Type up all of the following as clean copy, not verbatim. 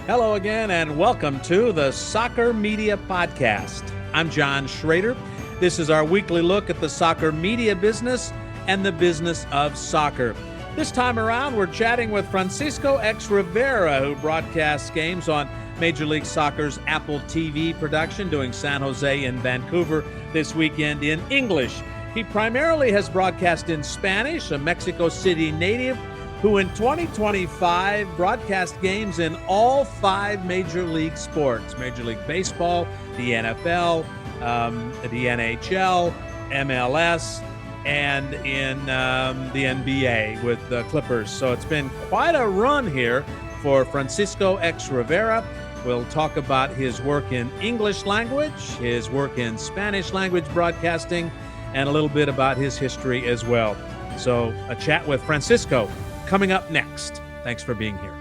Hello again, and welcome to the Soccer Media Podcast. I'm John Shrader. This is our weekly look at the soccer media business and the business of soccer. This time around, we're chatting with Francisco X. Rivera, who broadcasts games on Major League Soccer's Apple TV production, doing San Jose and Vancouver this weekend in English. He primarily has broadcast in Spanish, a Mexico City native who in 2025 broadcast games in all 5 Major League sports: Major League Baseball, the NFL, the NHL, MLS, and in the NBA with the Clippers. So it's been quite a run here for Francisco X. Rivera. We'll talk about his work in English language, his work in Spanish language broadcasting, and a little bit about his history as well. So a chat with Francisco coming up next. Thanks for being here.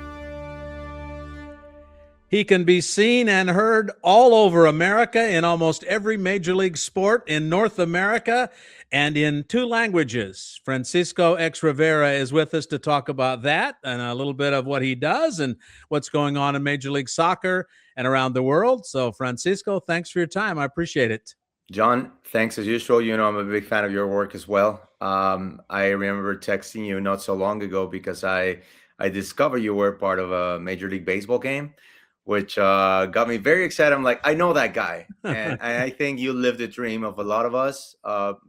He can be seen and heard all over America in almost every major league sport in North America and in 2 languages. Francisco X. Rivera is with us to talk about that and a little bit of what he does and what's going on in Major League Soccer and around the world. So, Francisco, thanks for your time. I appreciate it. John, thanks as usual. You know, I'm a big fan of your work as well. I remember texting you not so long ago because I discovered you were part of a Major League Baseball game, which got me very excited. I'm like, I know that guy. And I think you lived the dream of a lot of us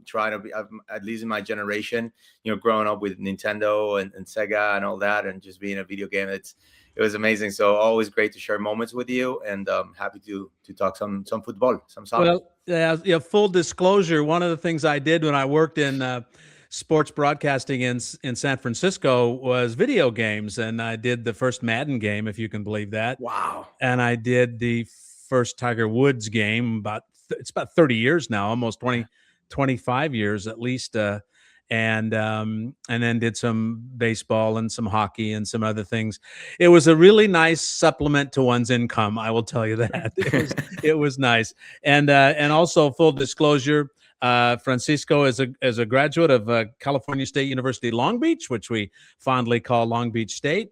trying to be, at least in my generation, you know, growing up with Nintendo and Sega and all that, and just being a video game. It was amazing. So always great to share moments with you, and happy to talk some football, some soccer. Well, yeah, full disclosure, one of the things I did when I worked in sports broadcasting in San Francisco was video games, and I did the first Madden game, if you can believe that. Wow. And I did the first Tiger Woods game it's about 30 years now, almost 25 years at least. And then did some baseball and some hockey and some other things. It was a really nice supplement to one's income, I will tell you that. It was nice. And also, full disclosure, Francisco is a graduate of California State University, Long Beach, which we fondly call Long Beach State,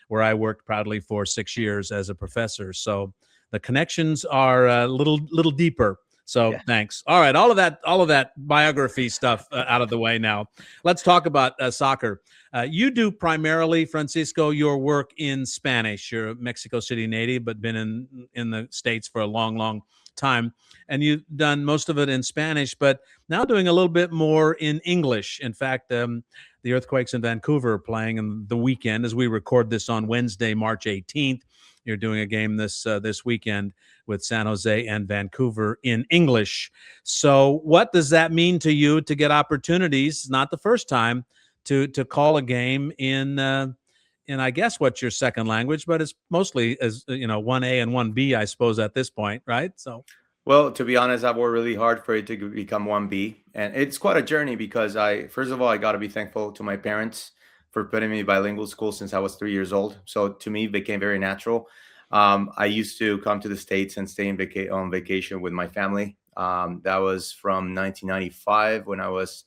where I worked proudly for 6 years as a professor. So the connections are a little deeper. So yeah. Thanks. All right. All of that biography stuff out of the way now. Let's talk about soccer. You do primarily, Francisco, your work in Spanish. You're a Mexico City native, but been in the States for a long, long time. And you've done most of it in Spanish, but now doing a little bit more in English. In fact, the Earthquakes in Vancouver are playing in the weekend as we record this on Wednesday, March 18th. You're doing a game this weekend with San Jose and Vancouver in English. So what does that mean to you to get opportunities, not the first time, to call a game in I guess what's your second language, but it's mostly as 1A and 1B, I suppose, at this point, right? So, well, to be honest, I've worked really hard for it to become 1B, and it's quite a journey because first of all, I got to be thankful to my parents for putting me in bilingual school since I was 3 years old. So to me, it became very natural. I used to come to the States and stay on vacation with my family. That was from 1995 when I was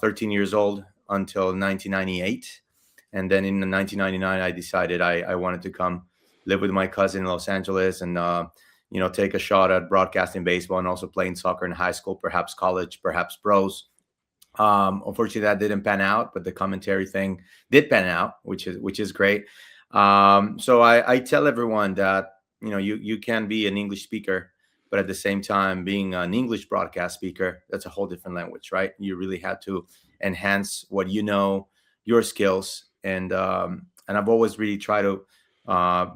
13 years old until 1998. And then in 1999, I decided I wanted to come live with my cousin in Los Angeles and, take a shot at broadcasting baseball and also playing soccer in high school, perhaps college, perhaps pros. Unfortunately, that didn't pan out, but the commentary thing did pan out, which is great. So I tell everyone that, you can be an English speaker, but at the same time, being an English broadcast speaker, that's a whole different language, right? You really have to enhance what you know, your skills. And I've always really tried to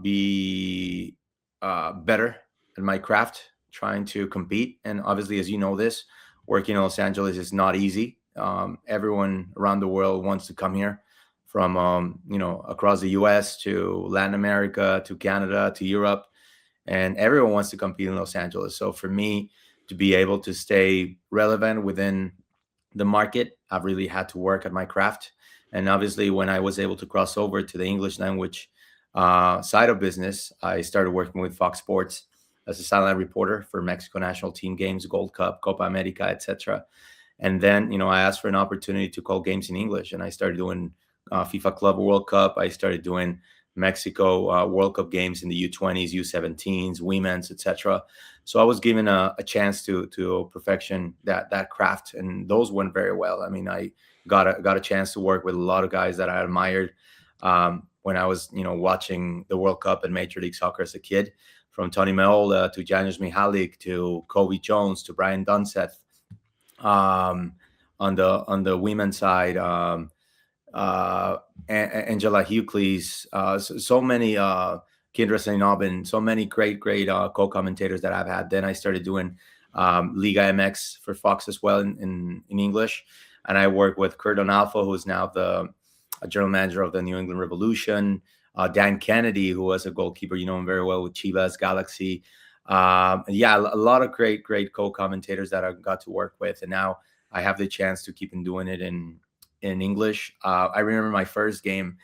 be better at my craft, trying to compete. And obviously, as you know this, working in Los Angeles is not easy. Everyone around the world wants to come here, from across the US to Latin America to Canada to Europe, and everyone wants to compete in Los Angeles. So for me to be able to stay relevant within the market, I've really had to work at my craft. And obviously, when I was able to cross over to the English language side of business, I started working with Fox Sports as a sideline reporter for Mexico national team games, Gold Cup, Copa America, etc. And then, I asked for an opportunity to call games in English, and I started doing FIFA Club World Cup. I started doing Mexico World Cup games in the U20s, U17s, women's, etc. So I was given a chance to perfection that craft, and those went very well. I mean, I got a chance to work with a lot of guys that I admired when I was watching the World Cup and Major League Soccer as a kid, from Tony Meola to Janusz Mihalik to Kobe Jones to Brian Dunseth. On the women's side, Angela Hucles, so many Kendra St. Aubin, so many great co-commentators that I've had. Then I started doing Liga MX for Fox as well in English, and I work with Kurt Onalfo, who's now the general manager of the New England Revolution. Dan Kennedy, who was a goalkeeper, you know him very well with Chivas, Galaxy. Yeah, a lot of great co-commentators that I got to work with, and now I have the chance to keep on doing it in English. I remember my first game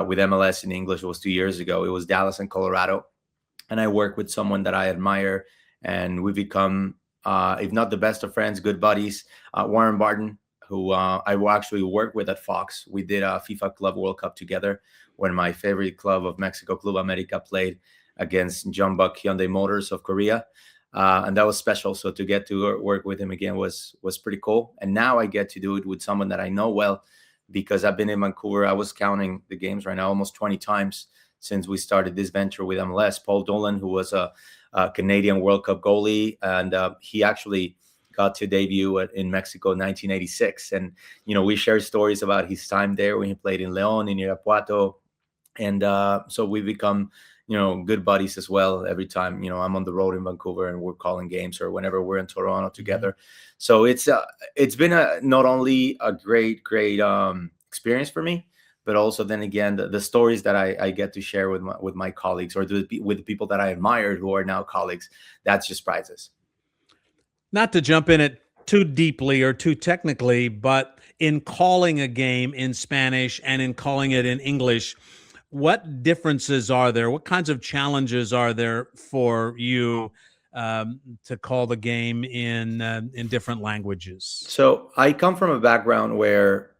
with MLS in English was 2 years ago. It was Dallas and Colorado, and I worked with someone that I admire, and we become, if not the best of friends, good buddies. Warren Barton, who I actually worked with at Fox. We did a FIFA Club World Cup together when my favorite club of Mexico, Club America, played against Jeonbuk Hyundai Motors of Korea. And that was special. So to get to work with him again was pretty cool. And now I get to do it with someone that I know well, because I've been in Vancouver. I was counting the games right now, almost 20 times since we started this venture with MLS. Paul Dolan, who was a Canadian World Cup goalie, and he actually got to debut in Mexico in 1986. And, we share stories about his time there when he played in León, in Irapuato. And so we become good buddies as well. Every time, I'm on the road in Vancouver and we're calling games, or whenever we're in Toronto together. So it's been not only a great experience for me, but also then again, the stories that I get to share with my colleagues, or with the people that I admired who are now colleagues. That's just priceless. Not to jump in it too deeply or too technically, but in calling a game in Spanish and in calling it in English, what differences are there? What kinds of challenges are there for you to call the game in different languages? So I come from a background where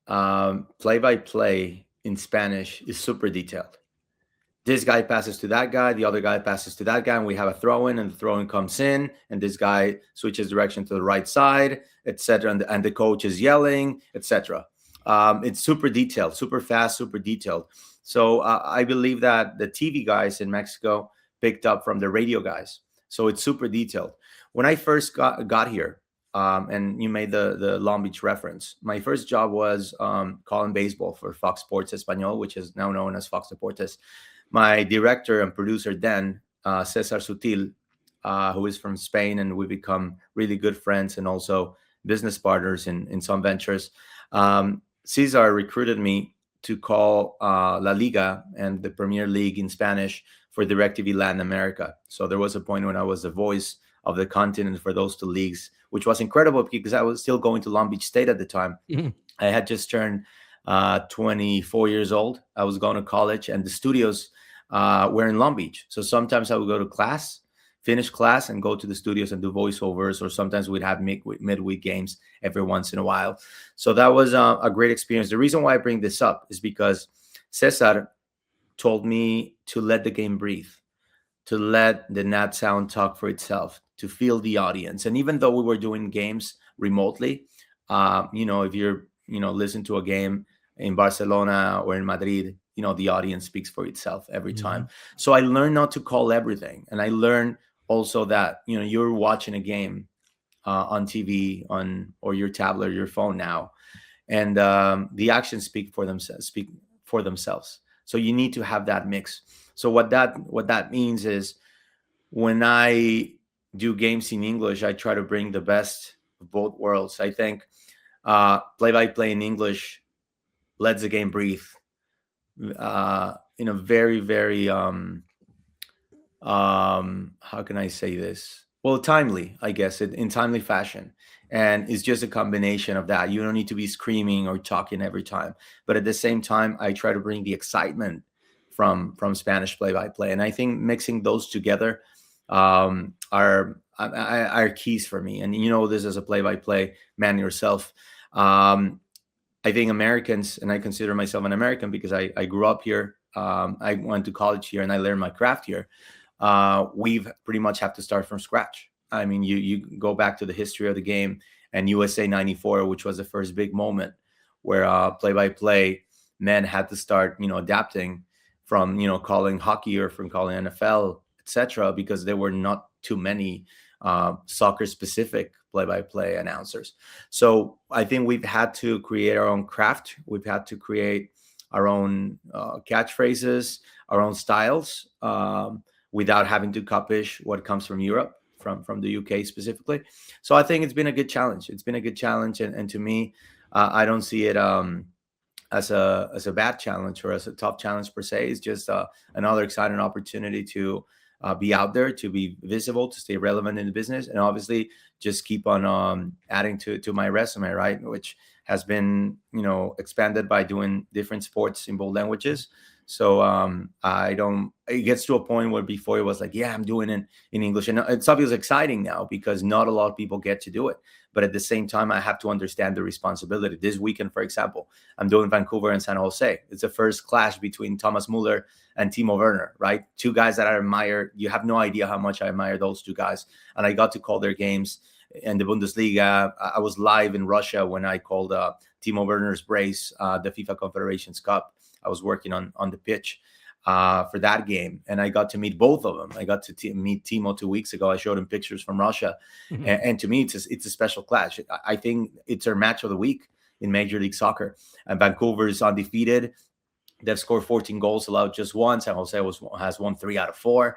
play-by-play in Spanish is super detailed. This guy passes to that guy, the other guy passes to that guy, and we have a throw-in, and the throw-in comes in, and this guy switches direction to the right side, etc. And the coach is yelling, etc. It's super detailed, super fast, super detailed. So I believe that the TV guys in Mexico picked up from the radio guys. So it's super detailed. When I first got here, and you made the Long Beach reference, my first job was calling baseball for Fox Sports Español, which is now known as Fox Deportes. My director and producer then, Cesar Sutil, who is from Spain, and we become really good friends and also business partners in some ventures. Cesar recruited me to call La Liga and the Premier League in Spanish for DirecTV Latin America. So there was a point when I was the voice of the continent for those two leagues, which was incredible because I was still going to Long Beach State at the time. Mm-hmm. I had just turned 24 years old. I was going to college, and the studios were in Long Beach. So sometimes I would go to class, finish class, and go to the studios and do voiceovers, or sometimes we'd have midweek games every once in a while. So that was a great experience. The reason why I bring this up is because Cesar told me to let the game breathe, to let the Nat sound talk for itself, to feel the audience. And even though we were doing games remotely, if you're, listen to a game in Barcelona or in Madrid, the audience speaks for itself every time. So I learned not to call everything. And I learned also that, you're watching a game on TV, or your tablet or your phone now, and the actions speak for themselves. So you need to have that mix. So what that means is, when I do games in English, I try to bring the best of both worlds. I think play-by-play in English lets the game breathe in a very, very how can I say this? Well, timely, I guess, in timely fashion. And it's just a combination of that. You don't need to be screaming or talking every time. But at the same time, I try to bring the excitement from Spanish play-by-play. And I think mixing those together are keys for me. And this as a play-by-play man yourself. I think Americans, and I consider myself an American because I grew up here, I went to college here and I learned my craft here. We've pretty much have to start from scratch. I mean, you go back to the history of the game and USA '94, which was the first big moment where play-by-play men had to start, adapting from, calling hockey or from calling NFL, etc., because there were not too many soccer-specific play-by-play announcers. So I think we've had to create our own craft. We've had to create our own catchphrases, our own styles, without having to copy what comes from Europe, from the UK specifically. So I think it's been a good challenge. It's been a good challenge, and to me, I don't see it as a bad challenge or as a tough challenge per se. It's just another exciting opportunity to be out there, to be visible, to stay relevant in the business, and obviously just keep on adding to my resume, right? Which has been, expanded by doing different sports in both languages. So I don't. It gets to a point where before it was like, yeah, I'm doing it in English, and it's obviously exciting now because not a lot of people get to do it. But at the same time, I have to understand the responsibility. This weekend, for example, I'm doing Vancouver and San Jose. It's the first clash between Thomas Muller and Timo Werner, right? Two guys that I admire. You have no idea how much I admire those two guys, and I got to call their games in the Bundesliga. I was live in Russia when I called Timo Werner's brace, the FIFA Confederations Cup. I was working on the pitch for that game, and I got to meet both of them. I got to meet Timo 2 weeks ago. I showed him pictures from Russia, and to me, it's a special clash. I think it's our match of the week in Major League Soccer. And Vancouver is undefeated. They've scored 14 goals, allowed just one. San Jose has won 3 out of 4.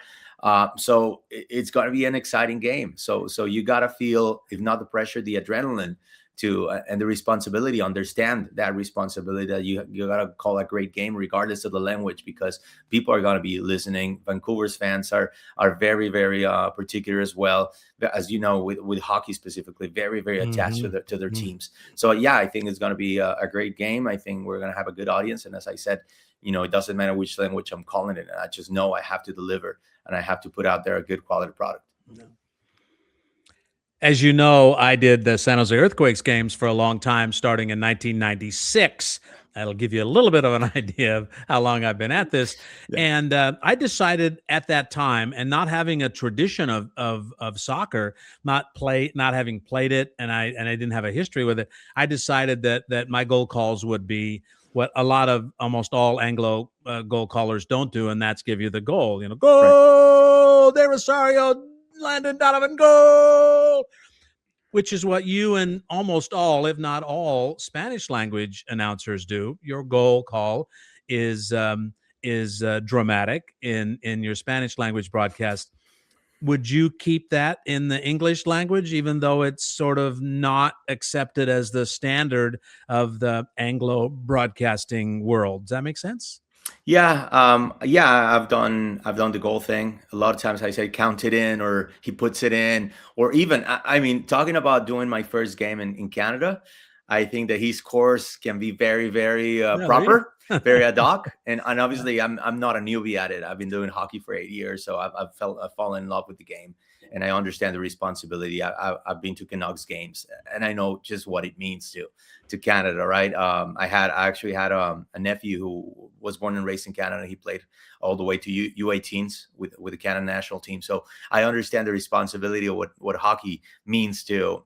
So it's going to be an exciting game. So you got to feel, if not the pressure, the adrenaline and the responsibility. Understand that responsibility that you got to call a great game regardless of the language, because people are going to be listening. Vancouver's fans are very, very particular as well, as you know, with hockey specifically, very, very attached to their teams. So yeah, I think it's going to be a great game. I think we're going to have a good audience, and as I said, it doesn't matter which language I'm calling it. I just know I have to deliver, and I have to put out there a good quality product. As you know, I did the San Jose Earthquakes games for a long time, starting in 1996. That'll give you a little bit of an idea of how long I've been at this. Yeah. And I decided at that time, and not having a tradition of soccer, not having played it, and I didn't have a history with it, I decided that my goal calls would be what a lot of almost all Anglo goal callers don't do, and that's give you the goal. Goal, right. There, Rosario, Landon Donovan, goal, which is what you and almost all, if not all, Spanish language announcers do. Your goal call is dramatic in your Spanish language broadcast. Would you keep that in the English language, even though it's sort of not accepted as the standard of the Anglo broadcasting world? Does that make sense? Yeah, I've done the goal thing. A lot of times I say count it in, or he puts it in, or even I mean, talking about doing my first game in Canada, I think that his course can be very, very proper, very ad hoc, and obviously I'm not a newbie at it. I've been doing hockey for 8 years, so I've fallen in love with the game, and I understand the responsibility. I've been to Canucks games, and I know just what it means to Canada, right? I actually had a nephew who was born and raised in Canada. He played all the way to U18s with the Canada national team. So I understand the responsibility of what hockey means to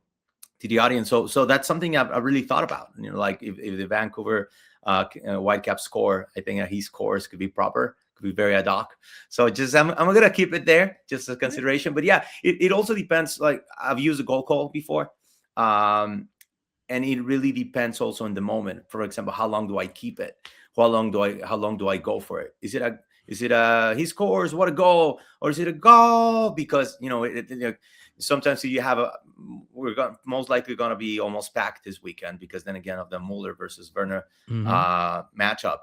the audience. So that's something I really thought about. Like if the Vancouver Whitecaps score, I think that his scores could be proper, could be very ad hoc. So just I'm gonna keep it there just as consideration. But yeah, it also depends. Like I've used a goal call before. And it really depends also on the moment. For example, how long do I keep it? How long do I go for it? Is it he scores, what a goal, or is it a goal? Because sometimes you have most likely going to be almost packed this weekend, because then again of the Muller versus Werner matchup.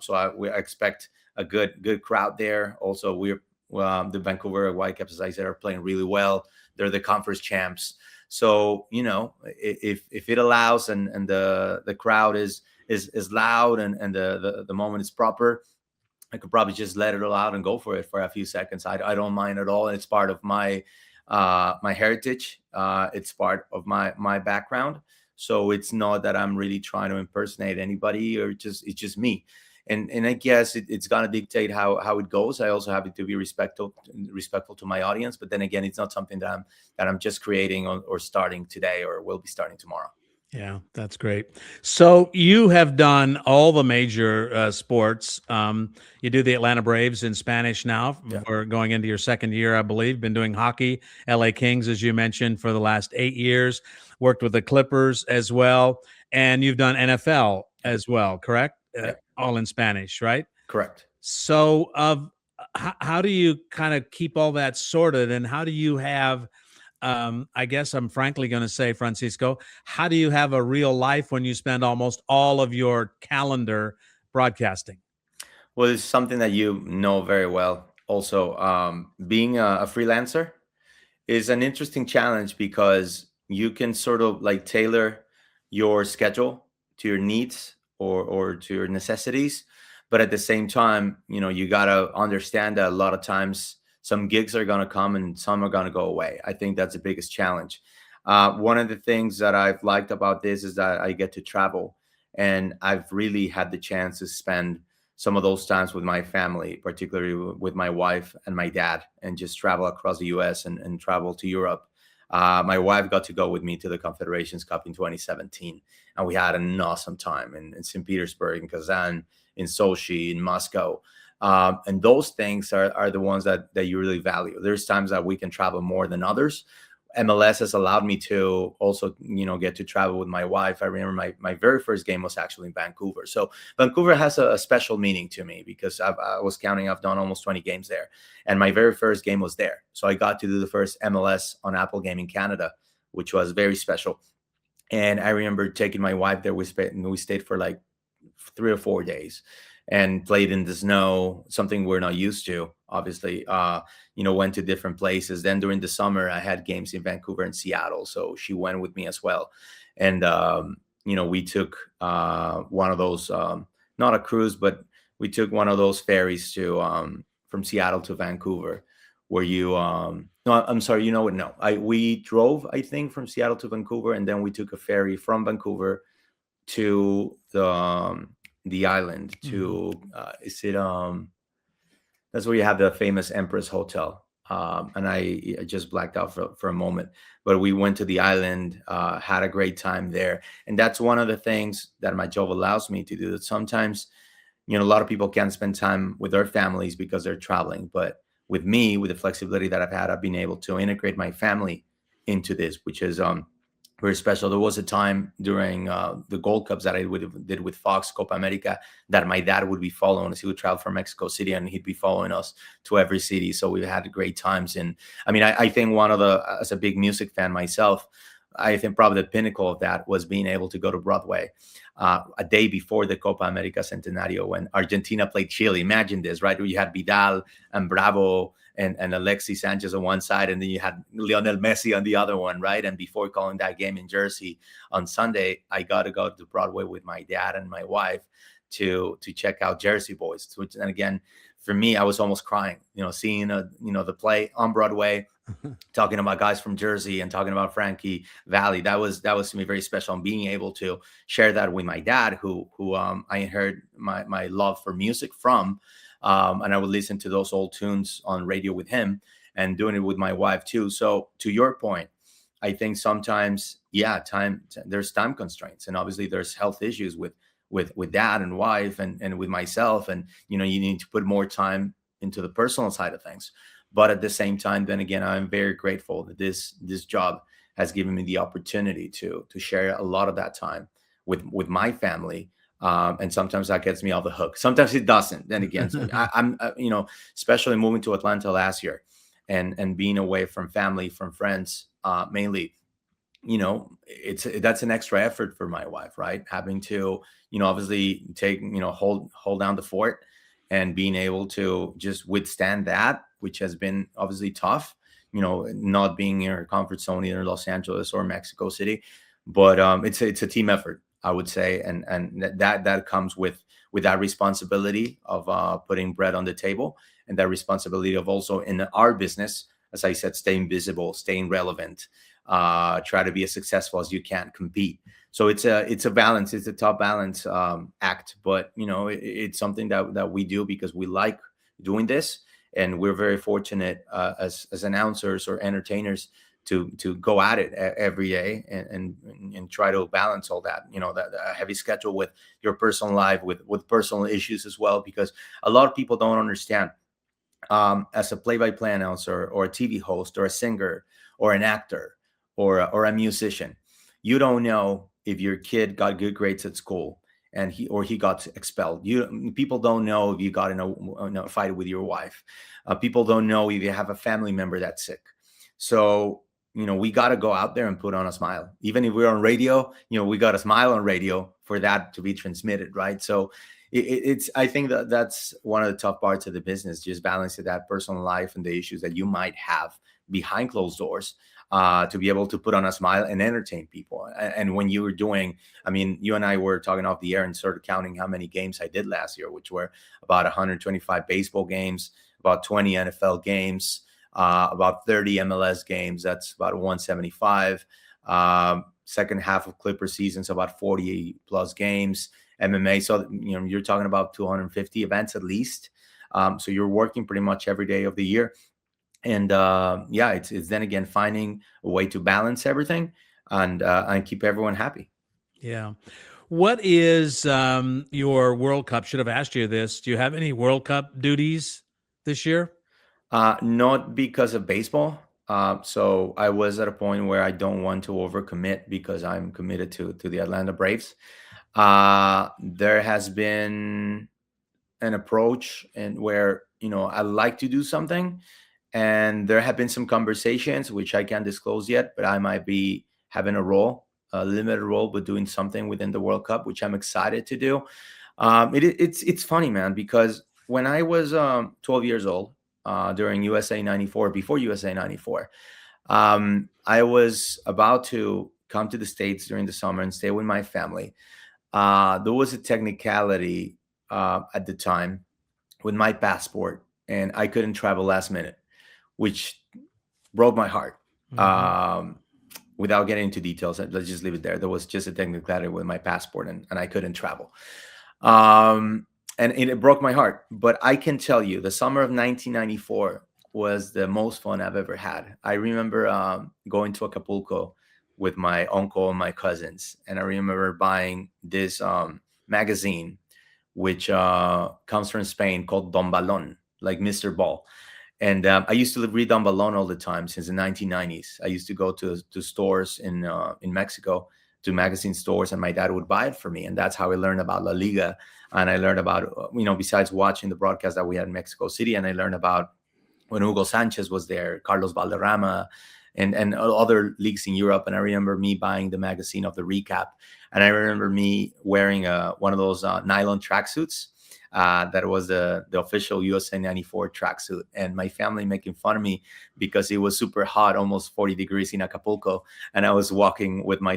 So we expect a good crowd there. Also, the Vancouver Whitecaps, as I said, are playing really well. They're the conference champs. So, if it allows and the crowd is loud and the moment is proper, I could probably just let it all out and go for it for a few seconds. I don't mind at all. It's part of my my heritage. It's part of my background. So it's not that I'm really trying to impersonate anybody, or it's just me. and I guess it's gonna dictate how it goes. I also have to be respectful to my audience, but then again, it's not something that I'm just creating or starting today or will be starting tomorrow. Yeah, that's great. So you have done all the major sports. You do the Atlanta Braves in Spanish now. Yeah, We're going into your second year, I believe. Been doing hockey, LA Kings, as you mentioned, for the last 8 years. Worked with the Clippers as well, and you've done NFL yeah, as well, correct? yeah, All in Spanish, right? correct. So, how do you kind of keep all that sorted, and how do you have I guess I'm frankly going to say, Francisco, how do you have a real life when you spend almost all of your calendar broadcasting? Well, it's something that you know very well. Also, being a freelancer is an interesting challenge because you can sort of like tailor your schedule to your needs or to your necessities, but at the same time, you gotta understand that a lot of times some gigs are gonna come and some are gonna go away. I think that's the biggest challenge. One of the things that I've liked about this is that I get to travel, and I've really had the chance to spend some of those times with my family, particularly with my wife and my dad, and just travel across the US and travel to Europe. My wife got to go with me to the Confederations Cup in 2017, and we had an awesome time in St. Petersburg, in Kazan, in Sochi, in Moscow. And those things are the ones that you really value. There's times that we can travel more than others. MLS has allowed me to also, get to travel with my wife. I remember my very first game was actually in Vancouver. So Vancouver has a special meaning to me because I was counting, I've done almost 20 games there. And my very first game was there. So I got to do the first MLS on Apple game in Canada, which was very special. And I remember taking my wife there. We stayed for like 3 or 4 days and played in the snow, something we're not used to, obviously. Went to different places. Then during the summer, I had games in Vancouver and Seattle. So she went with me as well. And, we took one of those, not a cruise, but we took one of those ferries to from Seattle to Vancouver, where no, I'm sorry, you know what? No, we drove, I think, from Seattle to Vancouver, and then we took a ferry from Vancouver to the island Mhm. to is it that's where you have the famous Empress Hotel. And I just blacked out for a moment, but we went to the island, had a great time there. And that's one of the things that my job allows me to do. That sometimes, a lot of people can't spend time with their families because they're traveling. But with me, with the flexibility that I've had, I've been able to integrate my family into this, which is very special. There was a time during the Gold Cups that I did with Fox Copa America that my dad would be following us. He would travel from Mexico City and he'd be following us to every city. So we had great times. And I mean, I think as a big music fan myself, I think probably the pinnacle of that was being able to go to Broadway a day before the Copa America Centenario when Argentina played Chile. Imagine this, right? You had Vidal and Bravo and Alexis Sanchez on one side, and then you had Lionel Messi on the other one, right? And before calling that game in Jersey on Sunday, I got to go to Broadway with my dad and my wife to check out Jersey Boys. Which, and again, for me, I was almost crying, seeing the play on Broadway, talking about guys from Jersey and talking about Frankie Valley. That was to me very special. And being able to share that with my dad, who I inherited my love for music from, and I would listen to those old tunes on radio with him, and doing it with my wife too. So to your point, I think sometimes, yeah, there's time constraints, and obviously there's health issues with dad and wife and with myself, and you need to put more time into the personal side of things. But at the same time, then again, I'm very grateful that this job has given me the opportunity to share a lot of that time with my family. And sometimes that gets me off the hook. Sometimes it doesn't. Then again, so I'm especially moving to Atlanta last year, and being away from family, from friends, mainly. That's an extra effort for my wife, right? Having to, obviously take, hold down the fort, and being able to just withstand that, which has been obviously tough, not being in her comfort zone, either Los Angeles or Mexico City. But it's a team effort, I would say. And that comes with that responsibility of putting bread on the table, and that responsibility of also in our business, as I said, staying visible, staying relevant, try to be as successful as you can, compete. So it's a balance. It's a tough balance act, but it's something that we do because we like doing this, and we're very fortunate as announcers or entertainers to go at it every day and try to balance all that. That heavy schedule with your personal life, with personal issues as well, because a lot of people don't understand. As a play-by-play announcer or a TV host or a singer or an actor or a musician, you don't know if your kid got good grades at school and he got expelled. People don't know if you got in a fight with your wife. People don't know if you have a family member that's sick. So we got to go out there and put on a smile. Even if we're on radio, we got to smile on radio for that to be transmitted, right? So it's I think that's one of the tough parts of the business, just balancing that personal life and the issues that you might have behind closed doors, to be able to put on a smile and entertain people. And when you were doing, I mean, you and I were talking off the air and started counting how many games I did last year, which were about 125 baseball games, about 20 NFL games, about 30 MLS games. That's about 175. Second half of Clipper seasons, about 40 plus games. MMA, so you're talking about 250 events at least. So you're working pretty much every day of the year, and it's then again finding a way to balance everything and keep everyone happy. Yeah. What is your World Cup? Should have asked you this. Do you have any World Cup duties this year? Not because of baseball. So I was at a point where I don't want to overcommit because I'm committed to the Atlanta Braves. There has been an approach and where I like to do something, and there have been some conversations which I can't disclose yet, but I might be having a limited role, but doing something within the World Cup, which I'm excited to do. It's funny, man, because when I was 12 years old, during USA 94, before USA 94, I was about to come to the States during the summer and stay with my family. There was a technicality at the time with my passport, and I couldn't travel last minute, which broke my heart. Mhm. Without getting into details, let's just leave it there. There was just a technicality with my passport, and I couldn't travel. And it broke my heart. But I can tell you, the summer of 1994 was the most fun I've ever had. I remember going to Acapulco with my uncle and my cousins, and I remember buying this magazine, which comes from Spain, called Don Balon, like Mr. Ball. And I used to read Don Balon all the time since the 1990s. I used to go to stores in Mexico, to magazine stores, and my dad would buy it for me. And that's how I learned about La Liga. And I learned about, besides watching the broadcast that we had in Mexico City, and I learned about when Hugo Sanchez was there, Carlos Valderrama, and other leagues in Europe. And I remember me buying the magazine of the recap. And I remember me wearing one of those nylon tracksuits. That was the official USA 94 tracksuit, and my family making fun of me because it was super hot, almost 40 degrees in Acapulco, and I was walking with my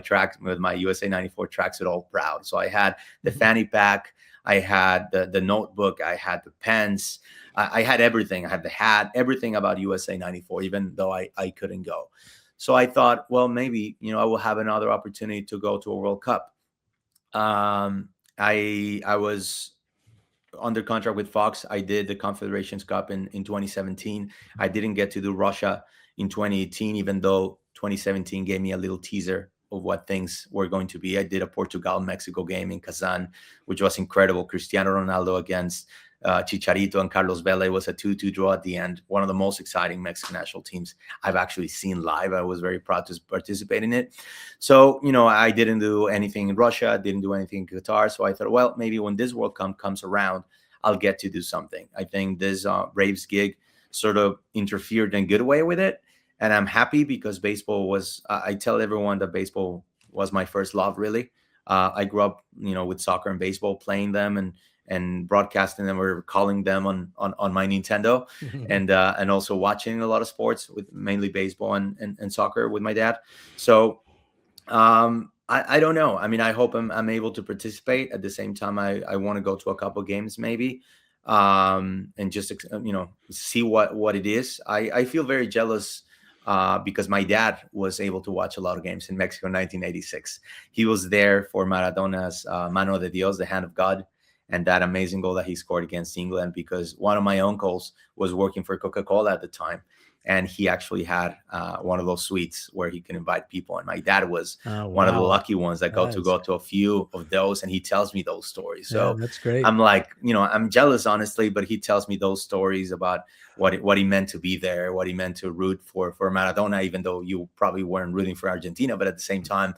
USA 94 tracksuit, all proud. So I had the fanny pack, I had the notebook, I had the pens, I had everything. I had the hat, everything about USA 94, even though I couldn't go. So I thought, well, maybe I will have another opportunity to go to a World Cup. I was under contract with Fox. I did the Confederations Cup in 2017. I didn't get to do Russia in 2018, even though 2017 gave me a little teaser of what things were going to be. I did a Portugal-Mexico game in Kazan, which was incredible. Cristiano Ronaldo against Chicharito and Carlos Vela. It was a 2-2 draw at the end. One of the most exciting Mexican national teams I've actually seen live. I was very proud to participate in it. So, I didn't do anything in Russia, didn't do anything in Qatar. So I thought, well, maybe when this World Cup comes around, I'll get to do something. I think this Braves gig sort of interfered in a good way with it. And I'm happy because baseball was, I tell everyone that baseball was my first love, really. I grew up, with soccer and baseball, playing them and broadcasting them or calling them on my Nintendo, and also watching a lot of sports, with mainly baseball and soccer with my dad. So I don't know. I mean, I hope I'm able to participate. At the same time, I want to go to a couple games maybe, and just see what it is. I feel very jealous because my dad was able to watch a lot of games in Mexico in 1986. He was there for Maradona's Mano de Dios, the hand of God, and that amazing goal that he scored against England, because one of my uncles was working for Coca-Cola at the time. And he actually had one of those suites where he can invite people. And my dad was Oh, one of the wow. lucky ones that got to go to a few of those. And he tells me those stories. Yeah, So that's great. I'm like, I'm jealous, honestly, but he tells me those stories about what he meant to be there, what he meant to root for Maradona, even though you probably weren't rooting for Argentina. But at the same time,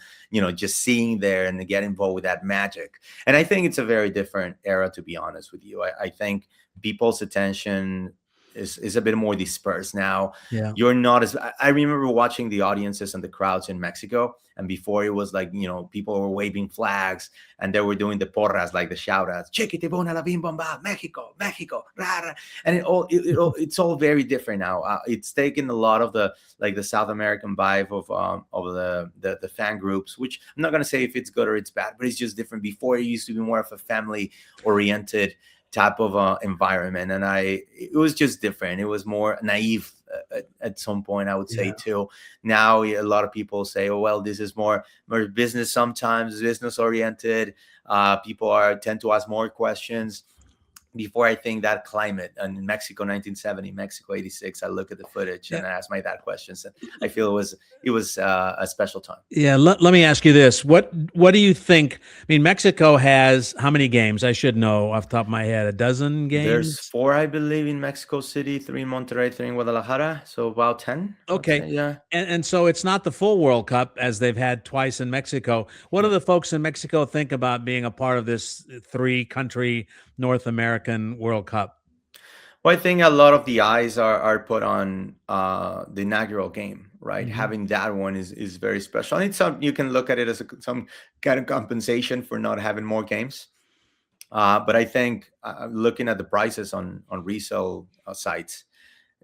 just seeing there and get involved with that magic. And I think it's a very different era, to be honest with you. I think people's attention is a bit more dispersed now. Yeah. You're not as I remember watching the audiences and the crowds in Mexico, and before it was like, people were waving flags and they were doing the porras, like the shout outs, chiquitibuna la bim bomba, Mexico, Mexico, rah, rah. And it's all very different now. It's taken a lot of the South American vibe of the fan groups, which I'm not going to say if it's good or it's bad, but it's just different. Before, it used to be more of a family oriented type of environment, and it was just different. It was more naive at some point, I would say, too. Now a lot of people say, oh well, this is more business, sometimes business oriented. People tend to ask more questions. Before, I think that climate, and in Mexico 1970, Mexico 86, I look at the footage and I ask my dad questions, and I feel it was a special time. Yeah, let me ask you this. What do you think? I mean, Mexico has how many games? I should know off the top of my head. A dozen games? There's 4, I believe, in Mexico City, 3 in Monterrey, 3 in Guadalajara. So about 10. Okay. Yeah. And so it's not the full World Cup, as they've had twice in Mexico. What do the folks in Mexico think about being a part of this 3-country North American World Cup? Well, I think a lot of the eyes are put on the inaugural game, right? Mm-hmm. Having that one is very special. And you can look at it as some kind of compensation for not having more games. But I think looking at the prices on resale sites,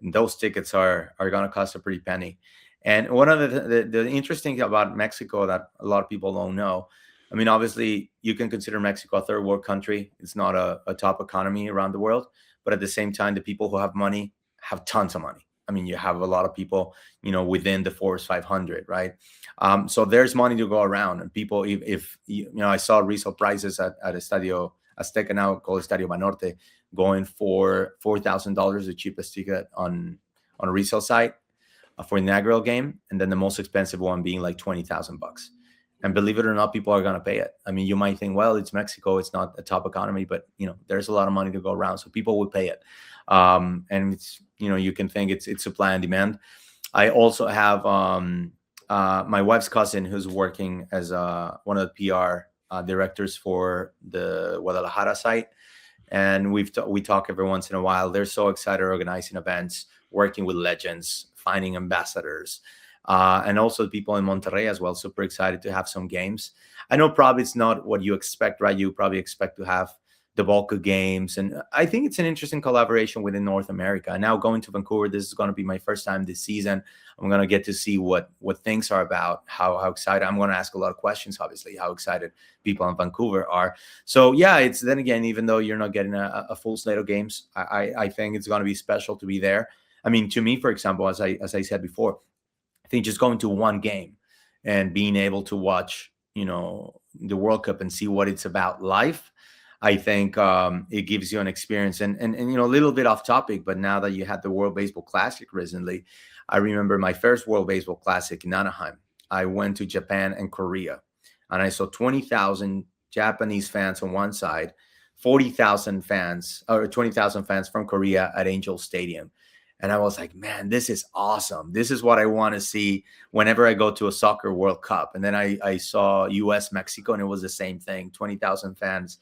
those tickets are going to cost a pretty penny. And one of the interesting thing about Mexico that a lot of people don't know, I mean, obviously, you can consider Mexico a third world country. It's not a top economy around the world. But at the same time, the people who have money have tons of money. I mean, you have a lot of people, within the Forbes 500, right? So there's money to go around. And people, if I saw resale prices at Estadio Azteca, now called Estadio Banorte, going for $4,000, the cheapest ticket on a resale site for the inaugural game, and then the most expensive one being like $20,000. And believe it or not, people are going to pay it. I mean, you might think, well, it's Mexico, it's not a top economy, but there's a lot of money to go around, so people will pay it. And it's you can think it's supply and demand. I also have my wife's cousin who's working as one of the PR directors for the Guadalajara site, and we talk every once in a while. They're so excited organizing events, working with legends, finding ambassadors. And also people in Monterrey as well, super excited to have some games. I know probably it's not what you expect, right? You probably expect to have the bulk of games. And I think it's an interesting collaboration within North America. Now going to Vancouver, this is going to be my first time this season. I'm going to get to see what things are about, how excited. I'm going to ask a lot of questions, obviously, how excited people in Vancouver are. So yeah, it's then again, even though you're not getting a full slate of games, I think it's going to be special to be there. I mean, to me, for example, as I said before, I think just going to one game and being able to watch, the World Cup and see what it's about live, I think it gives you an experience. And a little bit off topic, but now that you had the World Baseball Classic recently, I remember my first World Baseball Classic in Anaheim. I went to Japan and Korea, and I saw 20,000 Japanese fans on one side, 40,000 fans or 20,000 fans from Korea at Angel Stadium. And I was like, man, this is awesome. This is what I want to see whenever I go to a soccer World Cup. And then I saw U.S. Mexico, and it was the same thing. 20,000 fans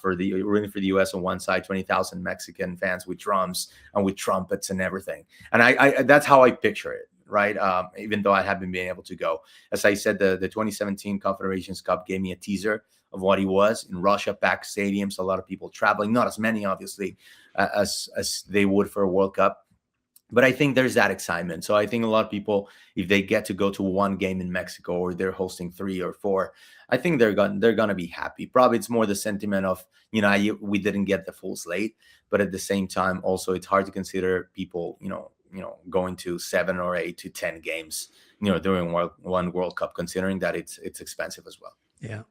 rooting for the U.S. on one side, 20,000 Mexican fans with drums and with trumpets and everything. And I that's how I picture it, right? Even though I haven't been able to go. As I said, the 2017 Confederations Cup gave me a teaser of what he was. In Russia, packed stadiums, a lot of people traveling, not as many, obviously, as they would for a World Cup. But I think there's that excitement. So I think a lot of people, if they get to go to one game in Mexico or they're hosting 3 or 4, I think they're gonna be happy. Probably it's more the sentiment of, we didn't get the full slate, but at the same time, also it's hard to consider people, going to 7 or 8 to 10 games, during one World Cup, considering that it's expensive as well. Yeah.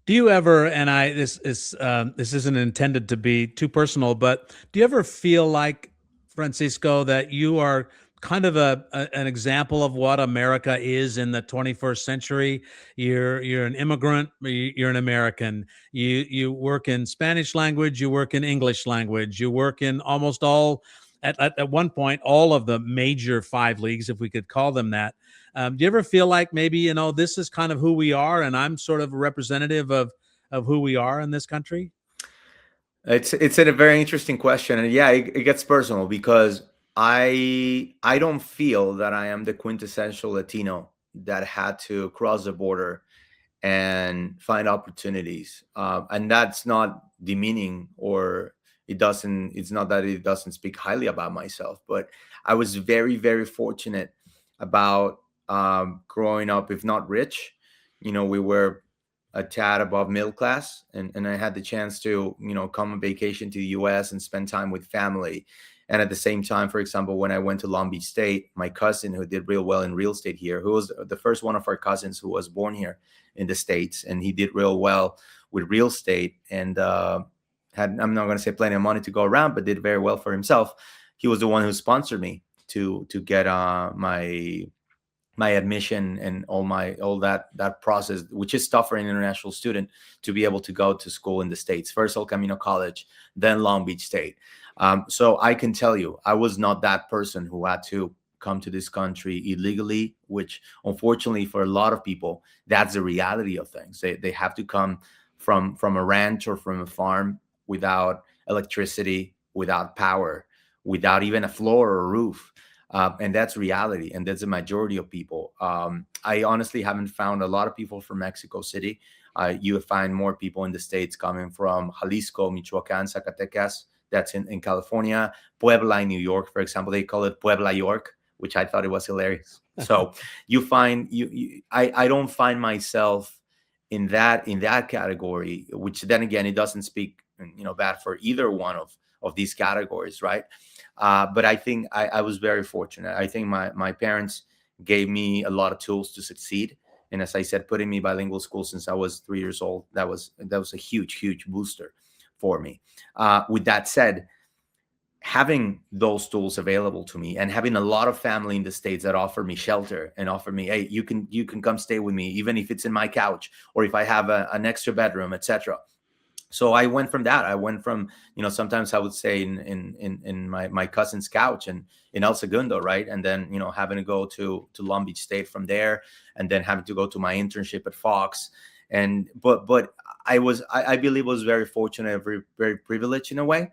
Do you ever, and this isn't intended to be too personal, but do you ever feel like, Francisco, that you are kind of an example of what America is in the 21st century? You're an immigrant, you're an American. You work in Spanish language, you work in English language, you work in almost all at one point all of the major five leagues, if we could call them that. Do you ever feel like maybe, this is kind of who we are, and I'm sort of a representative of who we are in this country? It's a very interesting question, and yeah, it gets personal because I don't feel that I am the quintessential Latino that had to cross the border and find opportunities. And that's not demeaning, or it's not that it doesn't speak highly about myself, but I was very, very fortunate about growing up, if not rich. We were a tad above middle class, and I had the chance to, come on vacation to the US and spend time with family. And at the same time, for example, when I went to Long Beach State, my cousin who did real well in real estate here, who was the first one of our cousins who was born here in the States, and he did real well with real estate, and had, I'm not going to say plenty of money to go around, but did very well for himself. He was the one who sponsored me to get my admission and all that process, which is tough for an international student to be able to go to school in the States. First El Camino College, then Long Beach State. So I can tell you, I was not that person who had to come to this country illegally, which unfortunately for a lot of people, that's the reality of things. They have to come from a ranch or from a farm without electricity, without power, without even a floor or a roof. And that's reality, and that's the majority of people. I honestly haven't found a lot of people from Mexico City. You find more people in the States coming from Jalisco, Michoacan, Zacatecas. That's in California. Puebla in New York, for example, they call it Puebla York, which I thought it was hilarious. So you find I don't find myself in that category, which then again, it doesn't speak bad for either one of these categories, right? But I think I was very fortunate. I think my parents gave me a lot of tools to succeed. And as I said, putting me bilingual school since I was 3 years old, that was a huge booster for me. With that said, having those tools available to me and having a lot of family in the States that offer me shelter and offer me, hey, you can come stay with me, even if it's in my couch or if I have an extra bedroom, etc. So I went from that. I went from, sometimes I would say in my cousin's couch and in El Segundo, right? And then, having to go to Long Beach State from there, and then having to go to my internship at Fox. But I believe was very fortunate, very, very privileged in a way,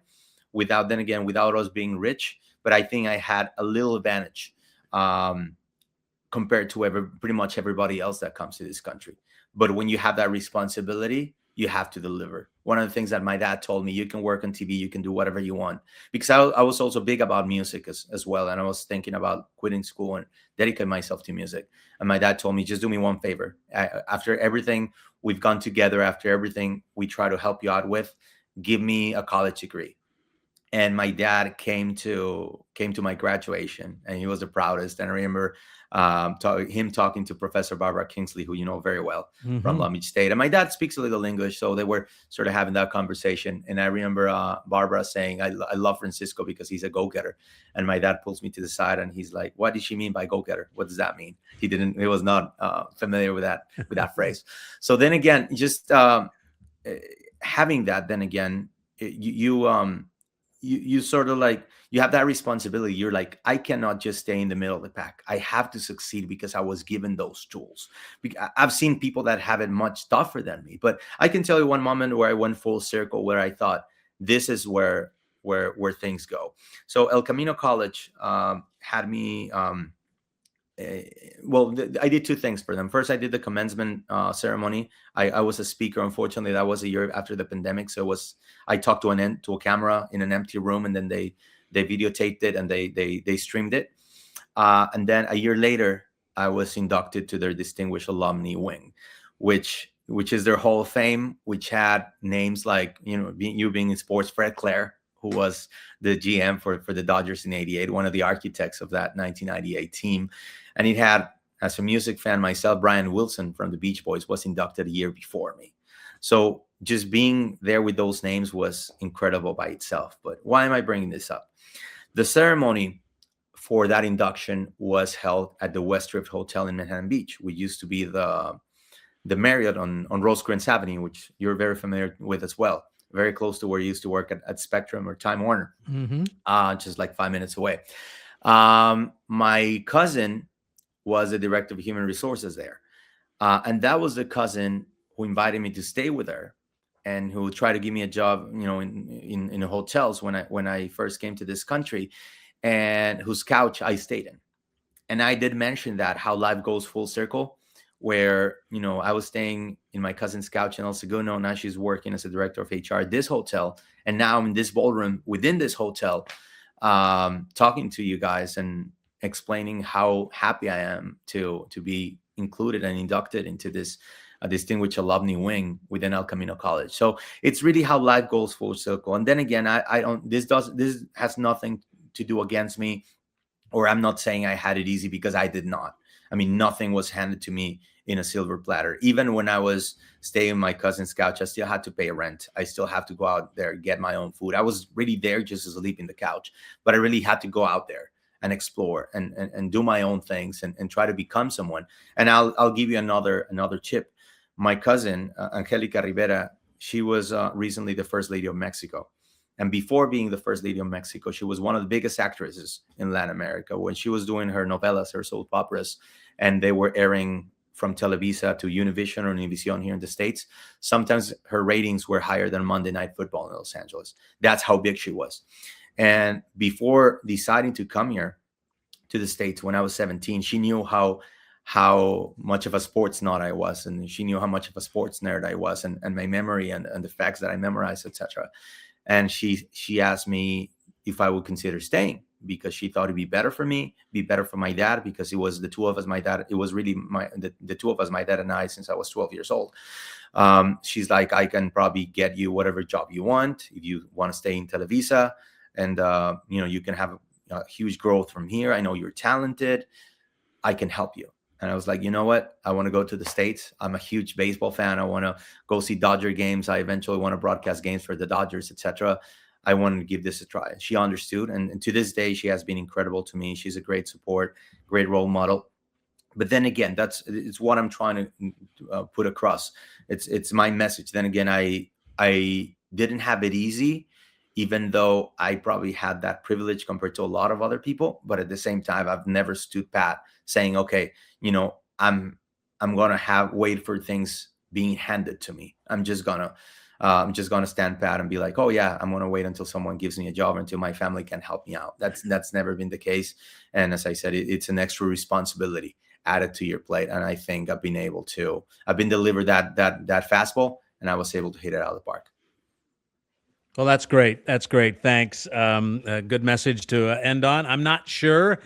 without us being rich. But I think I had a little advantage compared to pretty much everybody else that comes to this country. But when you have that responsibility, you have to deliver. One of the things that my dad told me, you can work on TV, you can do whatever you want. Because I was also big about music as well. And I was thinking about quitting school and dedicate myself to music. And my dad told me, just do me one favor. After everything we've gone together, after everything we try to help you out with, give me a college degree. And my dad came to my graduation, and he was the proudest. And I remember him talking to Professor Barbara Kingsley, who you know very well, from Long Beach State. And my dad speaks a little English, so they were sort of having that conversation. And I remember Barbara saying, I love Francisco because he's a go-getter. And my dad pulls me to the side and he's like, what did she mean by go-getter? What does that mean? He was not familiar with that phrase. So then again, just having that, then again, you sort of like, you have that responsibility. You're like, I cannot just stay in the middle of the pack. I have to succeed because I was given those tools. I've seen people that have it much tougher than me, but I can tell you one moment where I went full circle, where I thought this is where things go. So El Camino College had me. I did two things for them. First, I did the commencement ceremony. I was a speaker. Unfortunately, that was a year after the pandemic. So I talked to a camera in an empty room, and then they videotaped it and they streamed it. And then a year later, I was inducted to their Distinguished Alumni Wing, which is their Hall of Fame, which had names like, you being in sports, Fred Claire, who was the GM for the Dodgers in '88, one of the architects of that 1998 team. And he had, as a music fan myself, Brian Wilson from the Beach Boys was inducted a year before me. So just being there with those names was incredible by itself. But why am I bringing this up? The ceremony for that induction was held at the Westdrift Hotel in Manhattan Beach, which used to be the Marriott on Rosecrans Avenue, which you're very familiar with as well. Very close to where you used to work at Spectrum or Time Warner, just like 5 minutes away. My cousin was the director of human resources there. And that was the cousin who invited me to stay with her and who tried to give me a job, in hotels when I first came to this country, and whose couch I stayed in. And I did mention that how life goes full circle, where, I was staying in my cousin's couch in El Segundo. Now she's working as a director of HR at this hotel. And now I'm in this ballroom within this hotel, talking to you guys and explaining how happy I am to be included and inducted into this distinguished alumni wing within El Camino College. So it's really how life goes full circle. And then again, this has nothing to do against me, or I'm not saying I had it easy, because I did not. I mean, nothing was handed to me in a silver platter. Even when I was staying on my cousin's couch, I still had to pay rent. I still have to go out there, get my own food. I was really there just to sleep in the couch, but I really had to go out there and explore and do my own things and try to become someone. And I'll give you another tip. My cousin, Angelica Rivera, she was recently the First Lady of Mexico. And before being the First Lady of Mexico, she was one of the biggest actresses in Latin America. When she was doing her novelas, her soap operas, and they were airing from Televisa to Univision or Univision here in the States, sometimes her ratings were higher than Monday Night Football in Los Angeles. That's how big she was. And before deciding to come here to the States when I was 17, she knew how much of a sports nut I was, and she knew how much of a sports nerd I was, and my memory and the facts that I memorized, etc. And she asked me if I would consider staying, because she thought it'd be better for me, be better for my dad, because it was the two of us, my dad. It was really the two of us, my dad and I, since I was 12 years old. She's like, I can probably get you whatever job you want if you want to stay in Televisa, and you can have a huge growth from here. I know you're talented. I can help you. And I was like, you know what? I want to go to the States. I'm a huge baseball fan. I want to go see Dodger games. I eventually want to broadcast games for the Dodgers, etc. I wanted to give this a try. She understood. And to this day, she has been incredible to me. She's a great support, great role model. But then again, it's what I'm trying to put across. It's my message. Then again, I didn't have it easy, even though I probably had that privilege compared to a lot of other people. But at the same time, I've never stood pat saying, okay, I'm going to wait for things being handed to me. I'm just going to stand pat and be like, oh yeah, I'm going to wait until someone gives me a job, until my family can help me out. That's never been the case. And as I said, it's an extra responsibility added to your plate. And I think I've been delivered that fastball, and I was able to hit it out of the park. Well, that's great. That's great. Thanks. A good message to end on. I'm not sure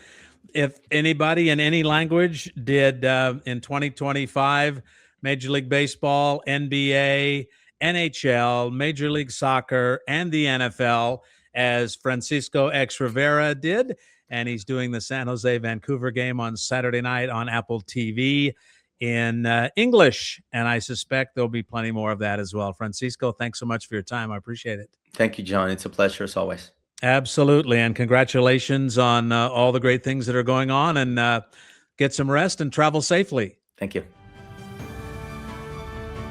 if anybody in any language did in 2025, Major League Baseball, NBA, NHL, Major League Soccer, and the NFL as Francisco X Rivera did. And he's doing the San Jose-Vancouver game on Saturday night on Apple TV in English. And I suspect there'll be plenty more of that as well. Francisco, thanks so much for your time. I appreciate it. Thank you, John. It's a pleasure as always. Absolutely. And congratulations on all the great things that are going on, and get some rest and travel safely. Thank you.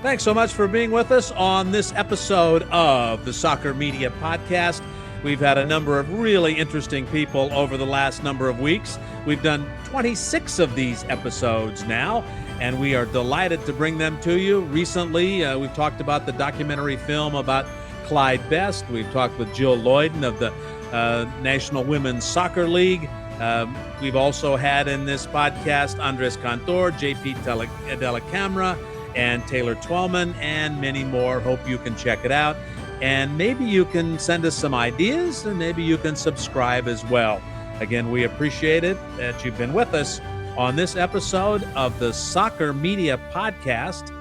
Thanks so much for being with us on this episode of the Soccer Media Podcast. We've had a number of really interesting people over the last number of weeks. We've done 26 of these episodes now, and we are delighted to bring them to you. Recently, we've talked about the documentary film about Clyde Best. We've talked with Jill Lloyden of the National Women's Soccer League. We've also had in this podcast Andres Cantor, JP Della Camera, and Taylor Twellman, and many more. Hope you can check it out. And maybe you can send us some ideas, and maybe you can subscribe as well. Again, we appreciate it that you've been with us on this episode of the Soccer Media Podcast.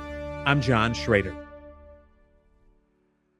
I'm John Shrader.